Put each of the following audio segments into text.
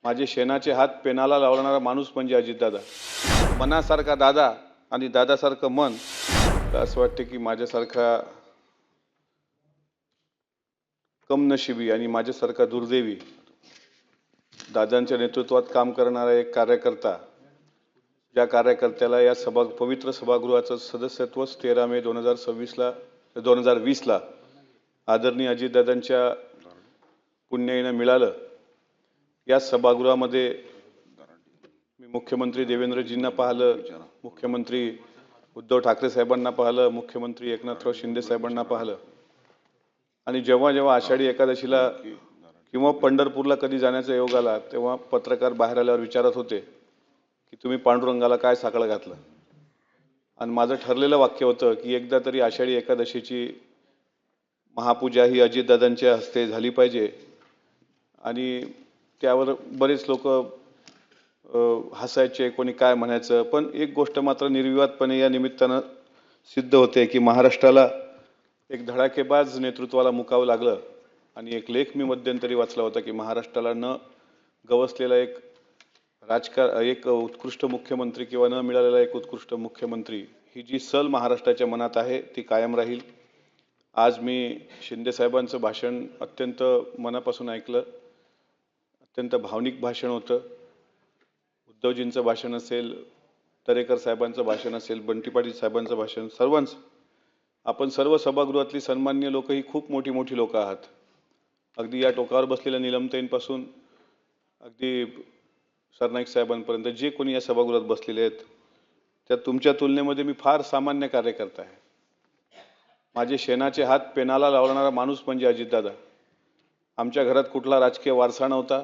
माझे शेणाचे हात पेनाला लावणारा माणूस म्हणजे अजितदादा. मनासारखा दादा आणि दादासारखं मन, तर असं वाटतं की माझ्यासारखा कमनशिबी आणि माझ्यासारखा दुर्दैवी दादांच्या नेतृत्वात काम करणारा एक कार्यकर्ता, ज्या कार्यकर्त्याला या पवित्र सभागृहाचं सदस्यत्वच 13 मे 2020ला आदरणीय अजितदादांच्या पुण्याईनं मिळालं. या सभागृहामध्ये मी मुख्यमंत्री देवेंद्रजींना पाहिलं, मुख्यमंत्री उद्धव ठाकरे साहेबांना पाहिलं, मुख्यमंत्री एकनाथराव शिंदे साहेबांना पाहिलं. आणि जेव्हा जेव्हा आषाढी एकादशीला किंवा पंढरपूरला कधी जाण्याचा योग आला, तेव्हा पत्रकार बाहेर आल्यावर विचारत होते की तुम्ही पांडुरंगाला काय साकडं घातलं. आणि माझं ठरलेलं वाक्य होतं की एकदा तरी आषाढी एकादशीची महापूजा ही अजितदादांच्या हस्ते झाली पाहिजे. आणि त्यावर बरेच लोक हसायचे, कोणी काय म्हणायचं, पण एक गोष्ट मात्र निर्विवादपणे या निमित्तानं सिद्ध होते की महाराष्ट्राला एक धडाकेबाज नेतृत्वाला मुकावं लागलं. आणि एक लेख मी मध्यंतरी वाचला होता की महाराष्ट्राला न गवसलेला एक उत्कृष्ट मुख्यमंत्री किंवा न मिळालेला एक उत्कृष्ट मुख्यमंत्री, ही जी सल महाराष्ट्राच्या मनात आहे ती कायम राहील. आज मी शिंदे साहेबांचं भाषण अत्यंत मनापासून ऐकलं. अत्यंत भावनिक भाषण होतं. उद्धवजींचं भाषण असेल, दरेकर साहेबांचं भाषण असेल, बंटी पाटील साहेबांचं भाषण, सर्वांचं. आपण सर्व सभागृहातली सन्मान्य लोक ही खूप मोठी मोठी लोक आहात. अगदी या टोकावर बसलेल्या नीलमताईंपासून अगदी सरनाईक साहेबांपर्यंत जे कोणी या सभागृहात बसलेले आहेत, त्या तुमच्या तुलनेमध्ये मी फार सामान्य कार्यकर्ता आहे. माझे शेणाचे हात पेनाला लावणारा माणूस म्हणजे अजितदादा. आमच्या घरात कुठला राजकीय वारसा नव्हता.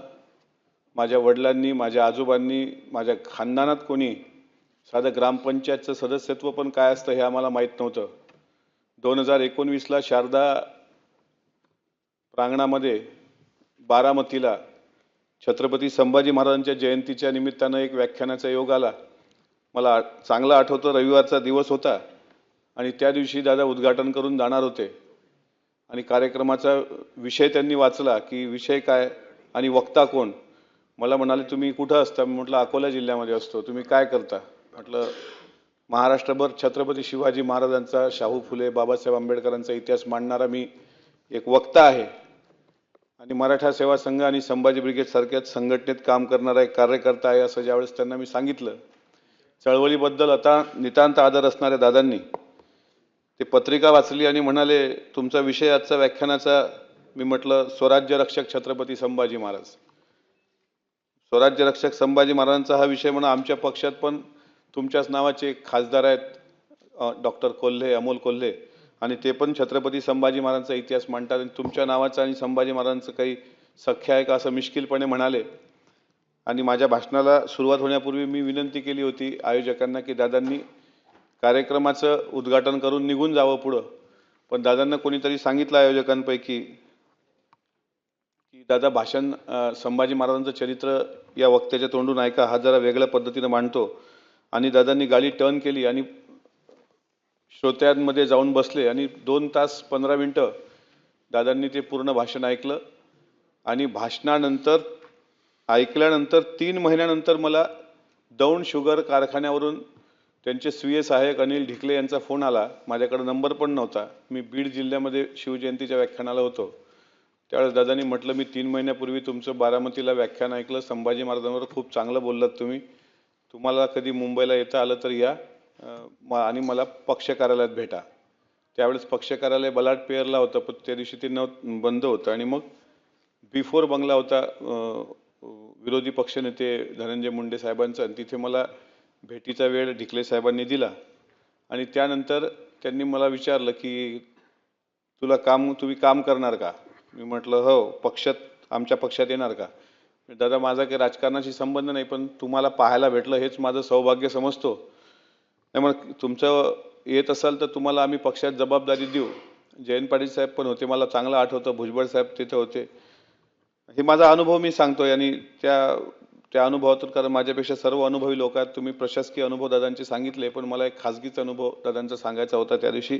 माझ्या वडिलांनी, माझ्या आजोबांनी, माझ्या खानदानात कोणी साधं ग्रामपंचायतचं सदस्यत्व पण काय असतं हे आम्हाला माहीत नव्हतं. 2019ला शारदा प्रांगणामध्ये बारामतीला छत्रपती संभाजी महाराजांच्या जयंतीच्या निमित्तानं एक व्याख्यानाचा योग आला. मला चांगलं आठवतं, रविवारचा दिवस होता आणि त्या दिवशी दादा उद्घाटन करून जाणार होते. आणि कार्यक्रमाचा विषय त्यांनी वाचला की विषय काय आणि वक्ता कोण. मला म्हणाले तुम्ही कुठं असता. मी म्हटलं अकोला जिल्ह्यामध्ये असतो. तुम्ही काय करता. म्हटलं महाराष्ट्रभर छत्रपती शिवाजी महाराजांचा, शाहू फुले, बाबासाहेब आंबेडकरांचा इतिहास मांडणारा मी एक वक्ता आहे आणि मराठा सेवा संघ आणि संभाजी ब्रिगेड सारख्याच संघटनेत काम करणारा एक कार्यकर्ता आहे, असं ज्यावेळेस त्यांना मी सांगितलं. चळवळीबद्दल आता नितांत आदर असणाऱ्या दादांनी ते पत्रिका वाचली आणि म्हणाले तुमचा विषय आजचा व्याख्यानाचा. मी म्हटलं स्वराज्य रक्षक छत्रपती संभाजी महाराज. स्वराज्य रक्षक संभाजी महाराजांचा हा विषय म्हणून आमच्या पक्षात पण तुमच्याच नावाचे खासदार आहेत, डॉक्टर कोल्हे, अमोल कोल्हे, आणि ते पण छत्रपती संभाजी महाराजांचा इतिहास मांडतात. आणि तुमच्या नावाचा आणि संभाजी महाराजांचं काही सख्य आहे का असं मिश्किलपणे म्हणाले. आणि माझ्या भाषणाला सुरुवात होण्यापूर्वी मी विनंती केली होती आयोजकांना की दादांनी कार्यक्रमाचं उद्घाटन करून निघून जावं पुढं. पण दादांना कोणीतरी सांगितलं आयोजकांपैकी की दादा भाषण संभाजी महाराजांचं चरित्र या वक्त्याच्या तोंडून ऐका, हा जरा वेगळ्या पद्धतीनं मांडतो. आणि दादांनी गाडी टर्न केली आणि श्रोत्यांमध्ये जाऊन बसले आणि 2 तास 15 मिनिटं दादांनी ते पूर्ण भाषण ऐकलं. आणि भाषणानंतर ऐकल्यानंतर 3 महिन्यानंतर मला दौंड शुगर कारखान्यावरून त्यांचे स्वीय सहाय्यक अनिल ढिकले यांचा फोन आला. माझ्याकडे नंबर पण नव्हता. मी बीड जिल्ह्यामध्ये शिवजयंतीच्या व्याख्यानाला होतो. त्यावेळेस दादांनी म्हटलं मी 3 महिन्यापूर्वी तुमचं बारामतीला व्याख्यान ऐकलं, संभाजी महाराजांवर खूप चांगलं बोललात तुम्ही. तुम्हाला कधी मुंबईला येता आलं तर या आणि मला पक्ष कार्यालयात भेटा. त्यावेळेस पक्ष कार्यालय बलाट पेअरला होतं, पण त्या दिवशी ते बंद होतं. आणि मग बिफोर बंगला होता विरोधी पक्षनेते धनंजय मुंडे साहेबांचा, आणि तिथे मला भेटीचा वेळ ढिकले साहेबांनी दिला. आणि त्यानंतर त्यांनी मला विचारलं की तुम्ही काम करणार का. मी म्हटलं हो, आमच्या पक्षात येणार का. दादा माझा काही राजकारणाशी संबंध नाही, पण तुम्हाला पाहायला भेटलं हेच माझं सौभाग्य समजतो. त्यामुळे तुमचं येत असाल तर तुम्हाला आम्ही पक्षात जबाबदारी देऊ. जयंत पाटील साहेब पण होते, मला चांगलं आठवतं. भुजबळ साहेब तिथे होते. हे माझा अनुभव मी सांगतोय आणि त्या अनुभवातून, कारण माझ्यापेक्षा सर्व अनुभवी लोक आहेत. तुम्ही प्रशासकीय अनुभव दादांचे सांगितले, पण मला एक खाजगीचा अनुभव दादांचा सांगायचा होता. त्या दिवशी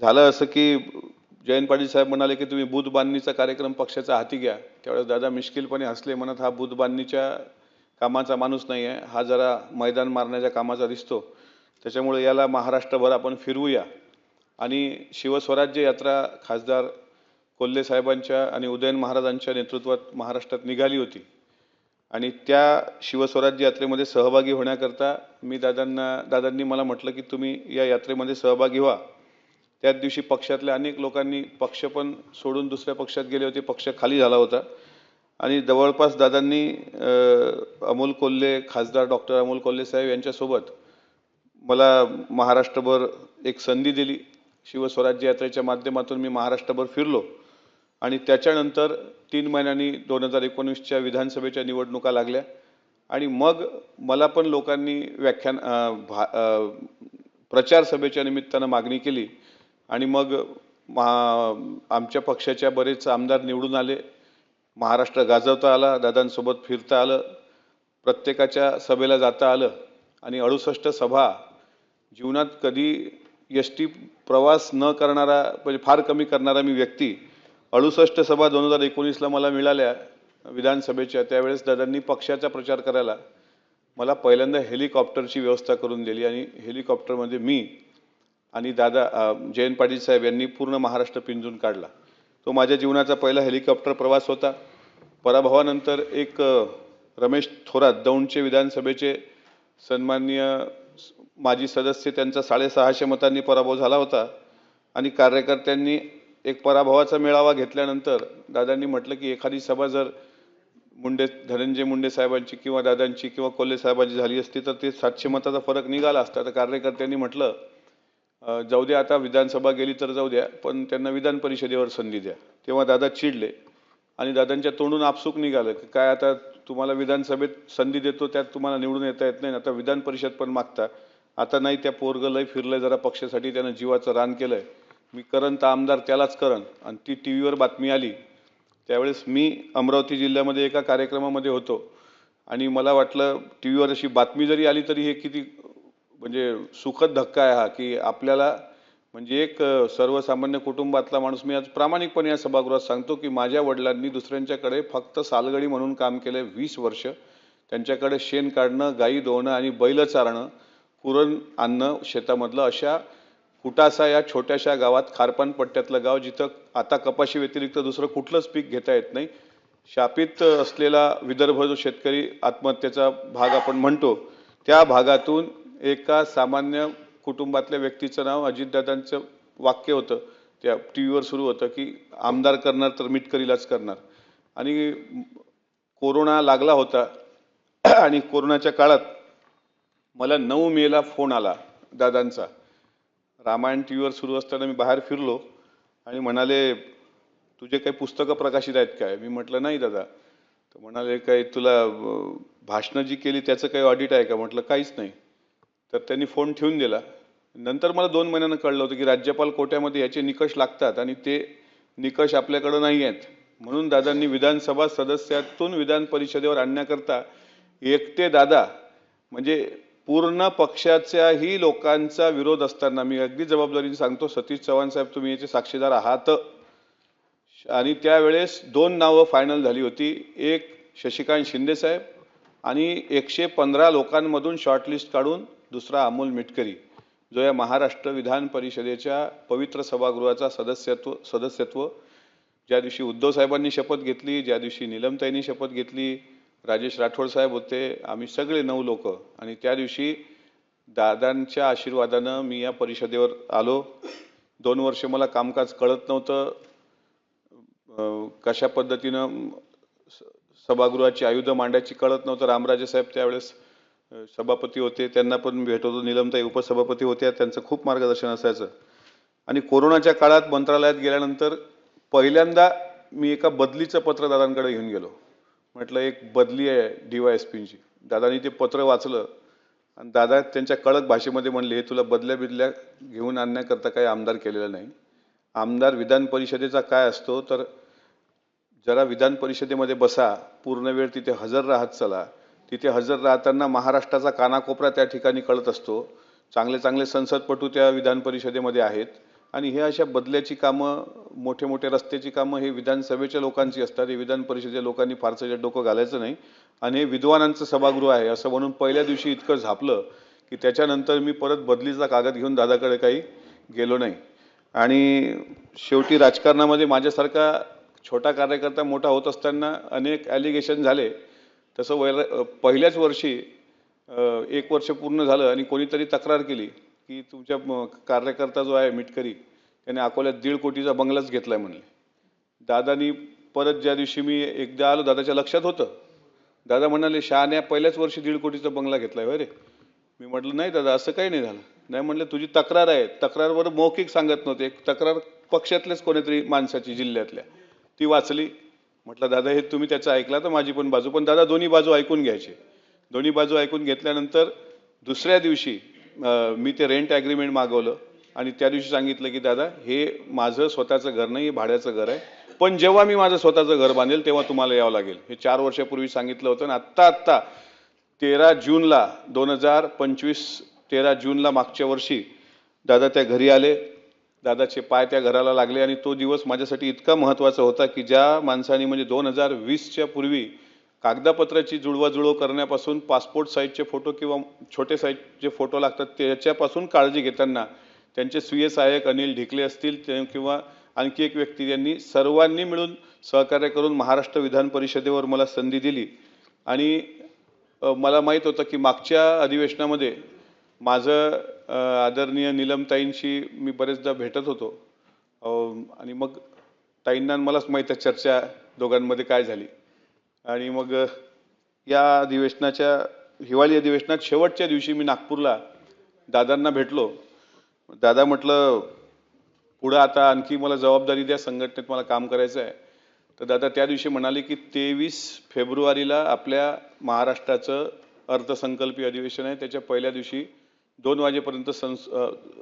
झालं असं की जयंत पाटील साहेब म्हणाले की तुम्ही बूथ बांधणीचा कार्यक्रम पक्षाचा हाती घ्या, त्यावेळेस दादा मिश्किलपणे हसले, म्हणत हा बूथ बांधणीच्या कामाचा माणूस नाही आहे, हा जरा मैदान मारण्याच्या कामाचा दिसतो, त्याच्यामुळे याला महाराष्ट्रभर आपण फिरवूया. आणि शिवस्वराज्य यात्रा खासदार कोल्हे साहेबांच्या आणि उदयन महाराजांच्या नेतृत्वात महाराष्ट्रात निघाली होती आणि त्या शिवस्वराज्य यात्रेमध्ये सहभागी होण्याकरता दादांनी मला म्हटलं की तुम्ही या यात्रेमध्ये सहभागी व्हा. त्याच दिवशी पक्षातल्या अनेक लोकांनी पक्ष पण सोडून दुसऱ्या पक्षात गेले होते, पक्ष खाली झाला होता आणि जवळपास दादांनी अमोल कोल्हे, खासदार डॉक्टर अमोल कोल्हे साहेब यांच्यासोबत मला महाराष्ट्रभर एक संधी दिली. शिवस्वराज्य यात्रेच्या माध्यमातून मी महाराष्ट्रभर फिरलो आणि त्याच्यानंतर 3 महिन्यांनी 2019च्या विधानसभेच्या निवडणुका लागल्या आणि मग मला पण लोकांनी प्रचार सभेच्या निमित्तानं मागणी केली आणि मग आमच्या पक्षाच्या बरेच आमदार निवडून आले. महाराष्ट्र गाजवता आला, दादांसोबत फिरता आलं, प्रत्येकाच्या सभेला जाता आलं आणि 68 सभा, जीवनात कधी एसटी प्रवास न करणारा, म्हणजे फार कमी करणारा मी व्यक्ती, 68 सभा 2019ला मला मिळाल्या विधानसभेच्या. त्यावेळेस दादांनी पक्षाचा प्रचार करायला मला पहिल्यांदा हेलिकॉप्टरची व्यवस्था करून दिली आणि हेलिकॉप्टरमध्ये मी आणि दादा जयंत पाटील साहेब यांनी पूर्ण महाराष्ट्र पिंजून काढला. तो माझ्या जीवनाचा पहिला हेलिकॉप्टर प्रवास होता. पराभवानंतर एक रमेश थोरात, दौंडचे विधानसभेचे सन्माननीय माजी सदस्य, त्यांचा 650 मतांनी पराभव झाला होता आणि कार्यकर्त्यांनी एक पराभवाचा मेळावा घेतल्यानंतर दादांनी म्हटलं की एखादी सभा जर धनंजय मुंडे साहेबांची किंवा दादांची किंवा कोल्हे साहेबांची झाली असती तर ते 700 मताचा फरक निघाला असता. तर कार्यकर्त्यांनी म्हटलं जाऊ द्या, आता विधानसभा गेली तर जाऊ द्या, पण त्यांना विधान परिषदेवर संधी द्या. तेव्हा दादा चिडले आणि दादांच्या तोंडून आपसुक निघालं की काय आता तुम्हाला विधानसभेत संधी देतो, त्यात तुम्हाला निवडून येता येत नाही, आता विधान परिषद पण मागता. आता नाही, त्या पोरगं लय फिरलंय जरा पक्षासाठी, त्यानं जीवाचं रान केलंय, मी करन तर आमदार त्यालाच करन. आणि ती टीव्हीवर बातमी आली. त्यावेळेस मी अमरावती जिल्ह्यामध्ये एका कार्यक्रमामध्ये होतो आणि मला वाटलं टीव्हीवर अशी बातमी जरी आली तरी हे किती म्हणजे सुखद धक्का आहे हा, की आपल्याला म्हणजे एक सर्वसामान्य कुटुंबातला माणूस, मी आज प्रामाणिकपणे या सभागृहात सांगतो की माझ्या वडिलांनी दुसऱ्यांच्याकडे फक्त सालगडी म्हणून काम केलंय 20 वर्ष. त्यांच्याकडे शेण काढणं, गाई धुवणं आणि बैल चारणं, कुरण आणणं शेतामधलं, अशा कुटासा या छोट्याशा गावात, खारपान पट्ट्यातलं गाव, जिथं आता कपाशी व्यतिरिक्त दुसरं कुठलंच पीक घेता येत नाही, शापित असलेला विदर्भ जो शेतकरी आत्महत्येचा भाग आपण म्हणतो, त्या भागातून एका सामान्य कुटुंबातल्या व्यक्तीचं नाव अजितदादांचं वाक्य होतं, त्या टीव्हीवर सुरू होतं की आमदार करणार तर मिटकरीलाच करणार. आणि कोरोना लागला होता आणि कोरोनाच्या काळात मला 9 मेला फोन आला दादांचा. रामायण टीव्हीवर सुरू असताना मी बाहेर फिरलो आणि म्हणाले तुझे काही पुस्तकं प्रकाशित आहेत काय? मी म्हटलं नाही दादा. तर म्हणाले काय तुला भाषणं जी केली त्याचं काही ऑडिट आहे का? म्हटलं काहीच नाही. तर त्यांनी फोन ठेवून दिला. नंतर मला 2 महिन्यानं कळलं होतं की राज्यपाल कोट्यामध्ये याचे निकष लागतात आणि ते निकष आपल्याकडं नाही आहेत. म्हणून दादांनी विधानसभा सदस्यातून विधान परिषदेवर आणण्याकरता एकटे दादा, म्हणजे पूर्ण पक्षाच्याही लोकांचा विरोध असताना, मी अगदी जबाबदारीने सांगतो, सतीश चव्हाण साहेब तुम्ही याचे साक्षीदार आहात, आणि त्यावेळेस 2 नावं फायनल झाली होती. एक शशिकांत शिंदे साहेब आणि 115 लोकांमधून शॉर्टलिस्ट काढून दुसरा अमोल मिटकरी, जो या महाराष्ट्र विधान परिषदेच्या पवित्र सभागृहाचा सदस्यत्व ज्या दिवशी उद्धव साहेबांनी शपथ घेतली, ज्या दिवशी नीलमताईंनी शपथ घेतली, राजेश राठोड साहेब होते, आम्ही सगळे 9 लोक, आणि त्या दिवशी दादांच्या आशीर्वादानं मी या परिषदेवर आलो. 2 वर्ष मला कामकाज कळत नव्हतं, कशा पद्धतीनं सभागृहाची आयुध मांडायची कळत नव्हतं. रामराजे साहेब त्यावेळेस सभापती होते, त्यांना पण भेट होतो. नीलमताई उपसभापती होत्या, त्यांचं खूप मार्गदर्शन असायचं. आणि कोरोनाच्या काळात मंत्रालयात गेल्यानंतर पहिल्यांदा मी एका बदलीचं पत्र दादांकडे घेऊन गेलो. म्हटलं एक बदली आहे DYSPची. दादांनी ते पत्र वाचलं आणि दादा त्यांच्या कडक भाषेमध्ये म्हणले, हे तुला बदल्या घेऊन आणण्याकरता काही आमदार केलेलं नाही. आमदार विधान परिषदेचा काय असतो तर जरा विधान परिषदेमध्ये बसा, पूर्ण वेळ तिथे हजर राहत चला. तिथे हजर राहताना महाराष्ट्राचा कानाकोपरा त्या ठिकाणी कळत असतो. चांगले चांगले संसदपटू त्या विधान परिषदेमध्ये आहेत आणि हे अशा बदल्याची कामं, मोठे मोठे रस्त्याची कामं हे विधानसभेच्या लोकांची असतात. हे विधान परिषदेच्या लोकांनी फारसं याच्यात डोकं घालायचं नाही. आणि हे विद्वानांचं सभागृह आहे असं म्हणून पहिल्या दिवशी इतकं झापलं की त्याच्यानंतर मी परत बदलीचा कागद घेऊन दादाकडे काही गेलो नाही. आणि शेवटी राजकारणामध्ये माझ्यासारखा छोटा कार्यकर्ता मोठा होत असताना अनेक ॲलिगेशन झाले. तसं पहिल्याच वर्षी 1 वर्ष पूर्ण झालं आणि कोणीतरी तक्रार केली की तुमच्या कार्यकर्ता जो आहे मिटकरी त्याने अकोल्यात 1.5 कोटीचा बंगलाच घेतलाय म्हणले. दादानी परत ज्या दिवशी मी एकदा आलो, दादाच्या लक्षात होतं. दादा म्हणाले, शहाण्या पहिल्याच वर्षी 1.5 कोटीचा बंगला घेतलाय होय रे. मी म्हटलं नाही दादा, असं काही नाही झालं. नाही म्हणले, तुझी तक्रार आहे. तक्रारवर मौखिक सांगत नव्हते. एक तक्रार पक्षातलेच कोणीतरी माणसाची जिल्ह्यातल्या ती वाचली. म्हटलं दादा हे तुम्ही त्याचं ऐकला तर माझी पण बाजू, पण दादा दोन्ही बाजू ऐकून घ्यायचे. दोन्ही बाजू ऐकून घेतल्यानंतर दुसऱ्या दिवशी मी ते रेंट ॲग्रीमेंट मागवलं आणि त्या दिवशी सांगितलं की दादा हे माझं स्वतःचं घर नाही, हे भाड्याचं घर आहे. पण जेव्हा मी माझं स्वतःचं घर बांधेल तेव्हा तुम्हाला यावं लागेल. हे 4 वर्षापूर्वी सांगितलं होतं. आणि आत्ता 13 जूनला 2025 13 जूनला मागच्या वर्षी दादा त्या घरी आले. दादाचे पाय त्या घराला लागले आणि तो दिवस माझ्यासाठी इतका महत्त्वाचा होता की ज्या माणसाने म्हणजे 2020च्या पूर्वी कागदपत्राची जुळवाजुळव करण्यापासून पासपोर्ट साईजचे फोटो किंवा छोटे साईजचे फोटो लागतात त्याच्यापासून काळजी घेताना त्यांचे स्वीय सहाय्यक अनिल ढिकले असतील किंवा आणखी एक व्यक्ती, यांनी सर्वांनी मिळून सहकार्य करून महाराष्ट्र विधान परिषदेवर मला संधी दिली. आणि मला माहीत होतं की मागच्या अधिवेशनामध्ये माझं आदरणीय नीलमताईंशी मी बरेचदा भेटत होतो. आणि मग ताईंना मलाच माहीत आहे चर्चा दोघांमध्ये काय झाली. आणि मग या अधिवेशनाच्या हिवाळी अधिवेशनात शेवटच्या दिवशी मी नागपूरला दादांना भेटलो. दादा म्हटलं पुढं आता आणखी मला जबाबदारी द्या, संघटनेत मला काम करायचं आहे. तर दादा त्या दिवशी म्हणाले की 23 फेब्रुवारीला आपल्या महाराष्ट्राचं अर्थसंकल्पीय अधिवेशन आहे. त्याच्या पहिल्या दिवशी 2 वाजेपर्यंत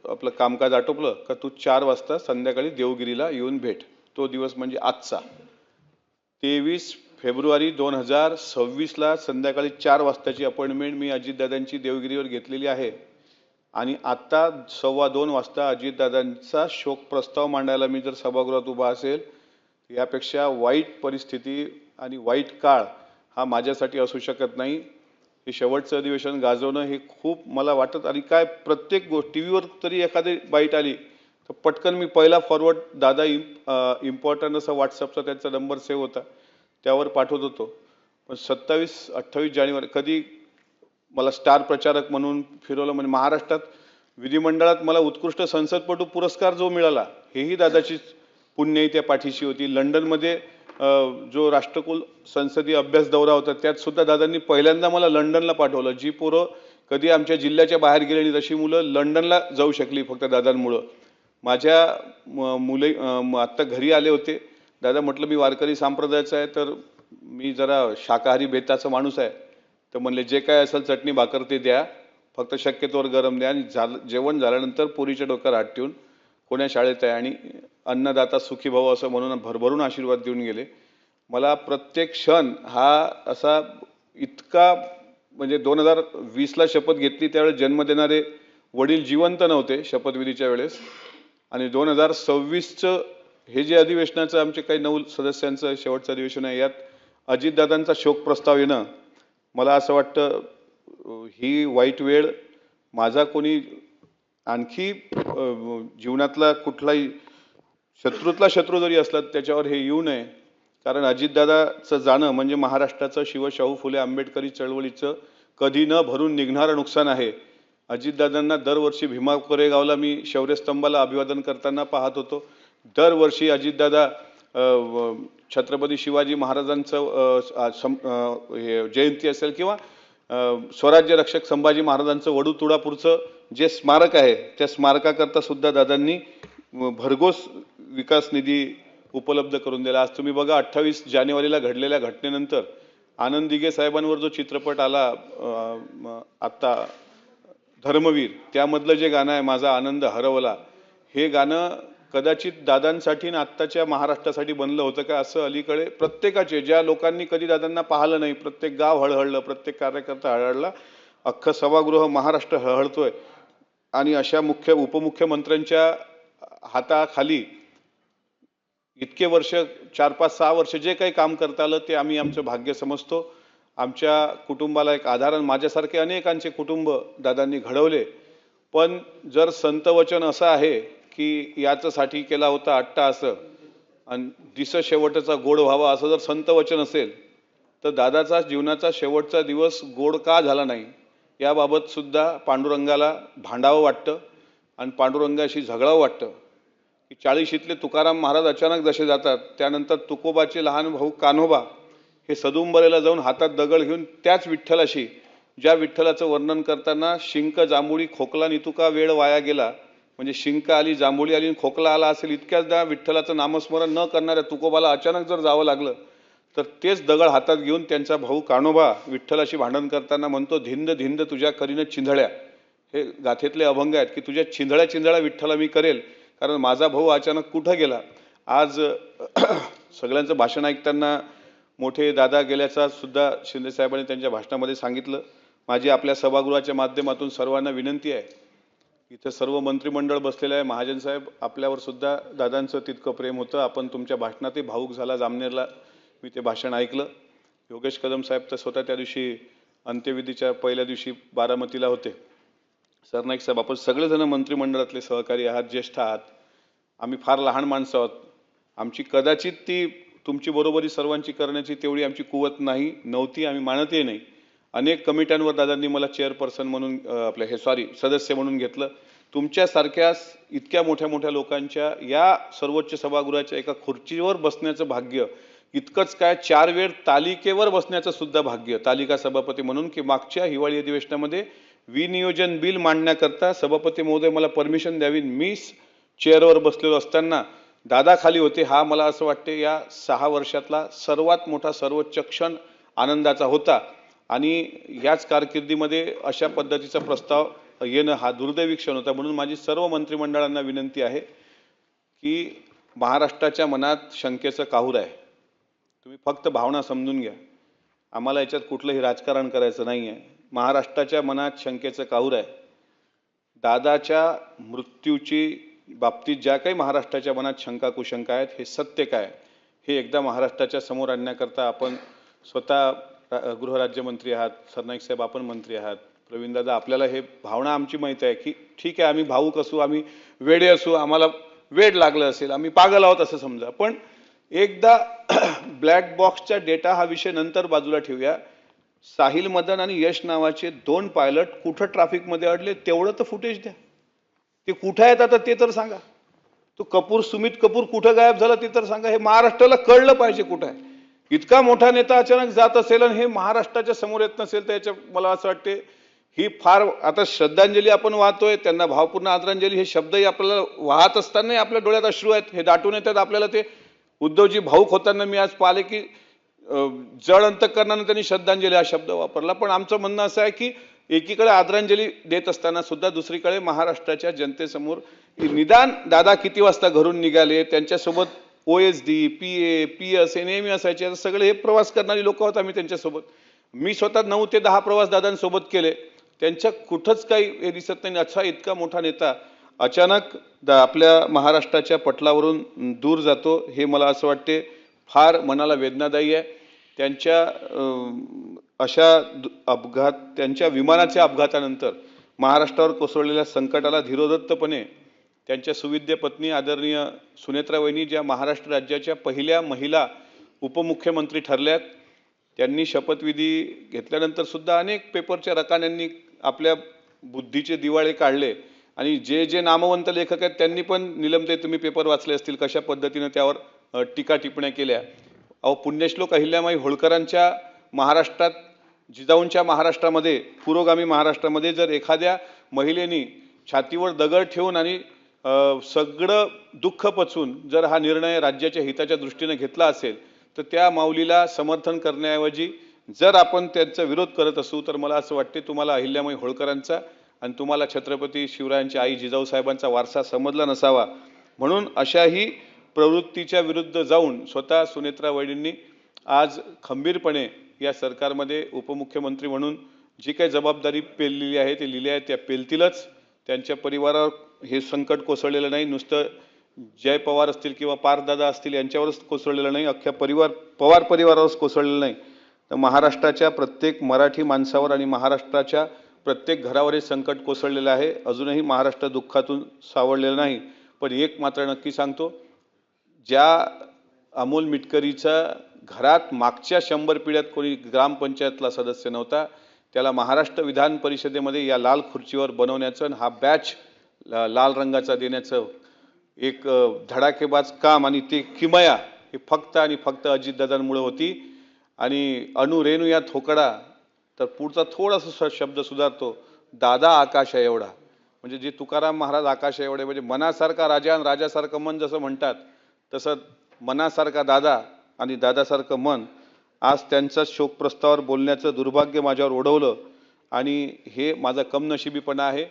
आपलं कामकाज आटोपलं का तू 4 वाजता संध्याकाळी देवगिरीला येऊन भेट. तो दिवस म्हणजे आजचा 23 फेब्रुवारी 2026ला संध्याकाळी 4 वाजताची अपॉइंटमेंट मी अजितदादांची देवगिरीवर घेतलेली आहे. आणि आत्ता 2:15 वाजता अजितदादांचा शोक प्रस्ताव मांडायला मी जर सभागृहात उभा असेल, यापेक्षा वाईट परिस्थिती आणि वाईट काळ हा माझ्यासाठी असू शकत नाही. हे शेवटचं अधिवेशन गाजवणं हे खूप मला वाटत. आणि काय प्रत्येक टीव्हीवर तरी एखादी बाईट आली तर पटकन मी पहिला फॉरवर्ड दादा इम्पॉर्टंट असा व्हॉट्सअपचा त्यांचा नंबर सेव्ह होता त्यावर पाठवत होतो. पण 27-28 जानेवारी कधी मला स्टार प्रचारक म्हणून फिरवलं. म्हणजे महाराष्ट्रात विधिमंडळात मला उत्कृष्ट संसदपटू पुरस्कार जो मिळाला हेही दादाचीच पुण्याई त्या पाठीशी होती. लंडनमध्ये जो राष्ट्रकुल संसदीय अभ्यास दौरा होता त्यात सुद्धा दादांनी पहिल्यांदा मला लंडनला पाठवलं. जी पोरं कधी आमच्या जिल्ह्याच्या बाहेर गेली आणि तशी मुलं लंडनला जाऊ शकली फक्त दादांमुळं. माझ्या मुले आत्ता घरी आले होते. दादा म्हटलं मी वारकरी संप्रदायाचा आहे तर मी जरा शाकाहारी बेताचा माणूस आहे. तर म्हणले जे काय असेल चटणी भाकर ते द्या, फक्त शक्यतोवर गरम द्या. आणि जेवण झाल्यानंतर पोरीच्या डोक्यावर हात ठेवून कोण्या शाळेत आहे आणि अन्नदाता सुखी भाऊ असं म्हणून भरभरून आशीर्वाद देऊन गेले. मला प्रत्येक क्षण हा असा इतका म्हणजे 2020ला शपथ घेतली त्यावेळेस जन्म देणारे वडील जिवंत नव्हते शपथविधीच्या वेळेस. आणि 2026चं हे जे अधिवेशनाचं आमचे काही 9 सदस्यांचं शेवटचं अधिवेशन आहे यात अजितदादांचा शोक प्रस्ताव येणं मला असं वाटतं ही वाईट वेळ. माझा कोणी आणखी जीवनातला कुठलाही शत्रूतला शत्रू जरी असला त्याच्यावर हे येऊ नये. कारण अजितदादाचं जाणं म्हणजे महाराष्ट्राचं शिवशाहू फुले आंबेडकरी चळवळीचं कधी न भरून निघणारं नुकसान आहे. अजितदादांना दरवर्षी भीमा कोरेगावला मी शौर्यस्तंभाला अभिवादन करताना पाहत होतो. दरवर्षी अजितदादा छत्रपती शिवाजी महाराजांचं जयंती असेल किंवा स्वराज्य रक्षक संभाजी महाराजांचं वडू तुळापूरचं जे स्मारक आहे त्या स्मारकाकरता सुद्धा दादांनी भरघोस विकास निधी उपलब्ध करून दिला. आज तुम्ही बघा 28 जानेवारीला घडलेल्या घटनेनंतर आनंद दिघे साहेबांवर जो चित्रपट आला आत्ता धर्मवीर, त्यामधलं जे गाणं आहे माझा आनंद हरवला, हे गाणं कदाचित दादांसाठी आणि आत्ताच्या महाराष्ट्रासाठी बनलं होतं का असं अलीकडे प्रत्येकाचे ज्या लोकांनी कधी दादांना पाहिलं नाही, प्रत्येक गाव हळहळलं, प्रत्येक कार्यकर्ता हळहळला, अख्खं सभागृह महाराष्ट्र हळहळतोय. आणि अशा उपमुख्यमंत्र्यांच्या हाताखाली इतके वर्ष 4-5-6 वर्ष जे काही काम करता आलं ते आम्ही आमचं भाग्य समजतो. आमच्या कुटुंबाला एक आधार, माझ्यासारखे अनेकांचे कुटुंब दादांनी घडवले. पण जर संत वचन असं आहे की याच्यासाठी केला होता अट्टाहास आणि दिस शेवटचा गोड व्हावा, असं जर संत वचन असेल तर दादाचा जीवनाचा शेवटचा दिवस गोड का झाला नाही याबाबत सुद्धा पांडुरंगाला भांडावं वाटतं आणि पांडुरंगाशी झगडावं वाटतं. की 40शीतले तुकाराम महाराज अचानक जसे जातात, त्यानंतर तुकोबाचे लहान भाऊ कान्होबा हे सदुंबरेला जाऊन हातात दगड घेऊन त्याच विठ्ठलाशी, ज्या विठ्ठलाचं वर्णन करताना शिंक जांभुळी खोकला नितुका वेळ वाया गेला, म्हणजे शिंक आली, जांभुळी आली, खोकला आला असेल, इतक्याचदा विठ्ठलाचं नामस्मरण न करणाऱ्या तुकोबाला अचानक जर जावं लागलं तर तेच दगड हातात घेऊन त्यांचा भाऊ कान्होबा विठ्ठलाशी भांडण करताना म्हणतो, धिंद धिंद तुझ्या करीनं चिंधळ्या. हे गाथेतले अभंग आहेत की तुझ्या चिंधळ्या चिंधळ्या विठ्ठला मी करेल, कारण माझा भाऊ अचानक कुठं गेला. आज सगळ्यांचं भाषण ऐकताना मोठे दादा गेल्याचा सुद्धा शिंदे साहेबांनी त्यांच्या भाषणामध्ये सांगितलं. माझी आपल्या सभागृहाच्या माध्यमातून सर्वांना विनंती आहे, इथं सर्व मंत्रिमंडळ बसलेलं आहे. महाजन साहेब, आपल्यावर सुद्धा दादांचं तितकं प्रेम होतं. आपण तुमच्या भाषणातही भावूक झाला. जामनेरला मी ते भाषण ऐकलं. योगेश कदम साहेब तर स्वतः त्या दिवशी अंत्यविधीच्या पहिल्या दिवशी बारामतीला होते. सरनाईक साहेब, आपण सगळेजण मंत्रिमंडळातले सहकारी आहात, ज्येष्ठ आहात. आम्ही फार लहान माणसं आहोत. आमची कदाचित ती तुमची बरोबरी सर्वांची करण्याची तेवढी आमची कुवत नव्हती, आम्ही मानतही नाही. अनेक कमिट्यांवर दादांनी मला चेअरपर्सन म्हणून सदस्य म्हणून घेतलं. तुमच्यासारख्या इतक्या मोठ्या मोठ्या लोकांच्या या सर्वोच्च सभागृहाच्या एका खुर्चीवर बसण्याचं भाग्य, इतकंच काय 4 वेळ तालिकेवर बसण्याचं सुद्धा भाग्य, तालिका सभापती म्हणून, की मागच्या हिवाळी अधिवेशनामध्ये विनियोजन बिल मांडण्याकरता सभापती महोदय मला परमिशन द्यावी, मी चेअरवर बसलेलो असताना दादा खाली होते. हा मला असं वाटते या 6 वर्षातला सर्वात मोठा सर्वोच्च क्षण आनंदाचा होता. आणि याच कारकिर्दीमध्ये अशा पद्धतीचा प्रस्ताव येणं हा दुर्दैवी क्षण होता. म्हणून माझी सर्व मंत्रिमंडळांना विनंती आहे की महाराष्ट्राच्या मनात शंकेचं काहूर आहे. तुम्ही फक्त भावना समजून घ्या. आम्हाला याच्यात कुठलंही राजकारण करायचं नाही आहे. महाराष्ट्राच्या मनात शंकेचं काहूर आहे. दादाच्या मृत्यूची बाबतीत ज्या काही महाराष्ट्राच्या मनात शंका कुशंका आहेत, हे सत्य काय हे एकदा महाराष्ट्राच्या समोर आणण्याकरता आपण स्वतः गृहराज्यमंत्री आहात, सरनाईक साहेब आपण मंत्री आहात, प्रवीण दादा, आपल्याला हे भावना आमची माहीत आहे की ठीक आहे, आम्ही भावूक असू, आम्ही वेडे असू, आम्हाला वेड लागलं असेल, आम्ही पागल आहोत असं समजा. पण एकदा ब्लॅक बॉक्सचा डेटा हा विषय नंतर बाजूला ठेवूया. साहिल मदन आणि यश नावाचे 2 पायलट कुठं ट्रॅफिकमध्ये अडले तेवढं तर फुटेज द्या. ते कुठं आहेत आता ते तर सांगा. तो सुमित कपूर कुठं गायब झाला ते तर सांगा. हे महाराष्ट्राला कळलं पाहिजे कुठं आहे. इतका मोठा नेता अचानक जात असेल आणि हे महाराष्ट्राच्या समोर येत नसेल तर याच्या मला असं वाटते ही फार, आता श्रद्धांजली आपण वाहतोय त्यांना, भावपूर्ण आदरांजली, हे शब्दही आपल्याला वाहत असताना आपल्या डोळ्यात अश्रू आहेत, हे दाटून येतात आपल्याला. ते उद्धवजी भाऊक होताना मी आज पाहिले की जड अंतःकरणाने त्यांनी श्रद्धांजली हा शब्द वापरला. पण आमचं म्हणणं असं आहे की एकीकडे आदरांजली देत असताना सुद्धा दुसरीकडे महाराष्ट्राच्या जनतेसमोर निदान दादा किती वाजता घरून निघाले, त्यांच्यासोबत OSD, PA, PS हे नेहमी असायचे. सगळे हे प्रवास करणारी लोक आहोत आम्ही त्यांच्यासोबत. मी स्वतः 9 ते 10 प्रवास दादांसोबत केले. त्यांच्या कुठंच काही हे दिसत नाही. अच्छा, इतका मोठा नेता अचानक आपल्या महाराष्ट्राच्या पटलावरून दूर जातो, हे मला असं वाटते फार मनाला वेदनादायी आहे. त्यांच्या अशा अपघात, त्यांच्या विमानाच्या अपघातानंतर महाराष्ट्रावर कोसळलेल्या संकटाला धीरोदत्तपणे त्यांच्या सुविद्य पत्नी आदरणीय सुनेत्रा वहिनी, ज्या महाराष्ट्र राज्याच्या पहिल्या महिला उपमुख्यमंत्री ठरल्यात, त्यांनी शपथविधी घेतल्यानंतर सुद्धा अनेक पेपरच्या रकान्यांनी आपल्या बुद्धीचे दिवाळे काढले. आणि जे नामवंत लेखक आहेत त्यांनी पण, निलमते तुम्ही पेपर वाचले असतील कशा पद्धतीने त्यावर टीका टिप्पण्या केल्या. पुण्यश्लोक अहिल्यामाई होळकरांच्या महाराष्ट्रात, जिजाऊंच्या महाराष्ट्रामध्ये, पुरोगामी महाराष्ट्रामध्ये जर एखाद्या महिलेनी छातीवर दगड ठेवून आणि सगळं दुःख पचवून जर हा निर्णय राज्याच्या हिताच्या दृष्टीने घेतला असेल तर त्या माऊलीला समर्थन करण्याऐवजी जर आपण त्यांचा विरोध करत असू तर मला असं वाटते तुम्हाला अहिल्यामाई होळकरांचा आणि तुम्हाला छत्रपती शिवरायांच्या आई जिजाऊ साहेबांचा वारसा समजला नसावा. म्हणून अशाही प्रवृत्तीच्या विरुद्ध जाऊन स्वतः सुनेत्रा वहिनींनी आज खंबीरपणे या सरकारमध्ये उपमुख्यमंत्री म्हणून जी काही जबाबदारी पेललेली आहे ते लिहिली आहे, त्या पेलतीलच. त्यांच्या परिवारावर हे संकट कोसळलेलं नाही. नुसतं जय पवार असतील किंवा पार्थदादा असतील यांच्यावरच कोसळलेलं नाही, अख्ख्या पवार परिवारावरच कोसळलेलं नाही, तर महाराष्ट्राच्या प्रत्येक मराठी माणसावर आणि महाराष्ट्राच्या प्रत्येक घरावर हे संकट कोसळलेलं आहे. अजूनही महाराष्ट्र दुःखातून सावरलेलं नाही. पण एक मात्र नक्की सांगतो, ज्या अमोल मिटकरीचा घरात मागच्या 100 पिढ्यात कोणी ग्रामपंचायतला सदस्य नव्हता, त्याला महाराष्ट्र विधान परिषदेमध्ये या लाल खुर्चीवर बनवण्याचं आणि हा बॅच लाल रंगाचा देण्याचं एक धडाकेबाज काम आणि ते किमया हे फक्त आणि फक्त अजितदादांमुळे होती. आणि अनु रेणू या थोकडा तर पुढचा थोडासा शब्द सुधारतो, दादा आकाश आहे एवढा. म्हणजे जे तुकाराम महाराज आकाश आहे एवढे, म्हणजे मनासारखा राजा आणि राजासारखं मन जसं म्हणतात तसं मनासारखा दादा आणि दादासारखं मन. आज त्यांचा शोक प्रस्तावावर बोलण्याचं दुर्भाग्य माझ्यावर ओढवलं आणि हे माझा कमनशिबीपणा आहे.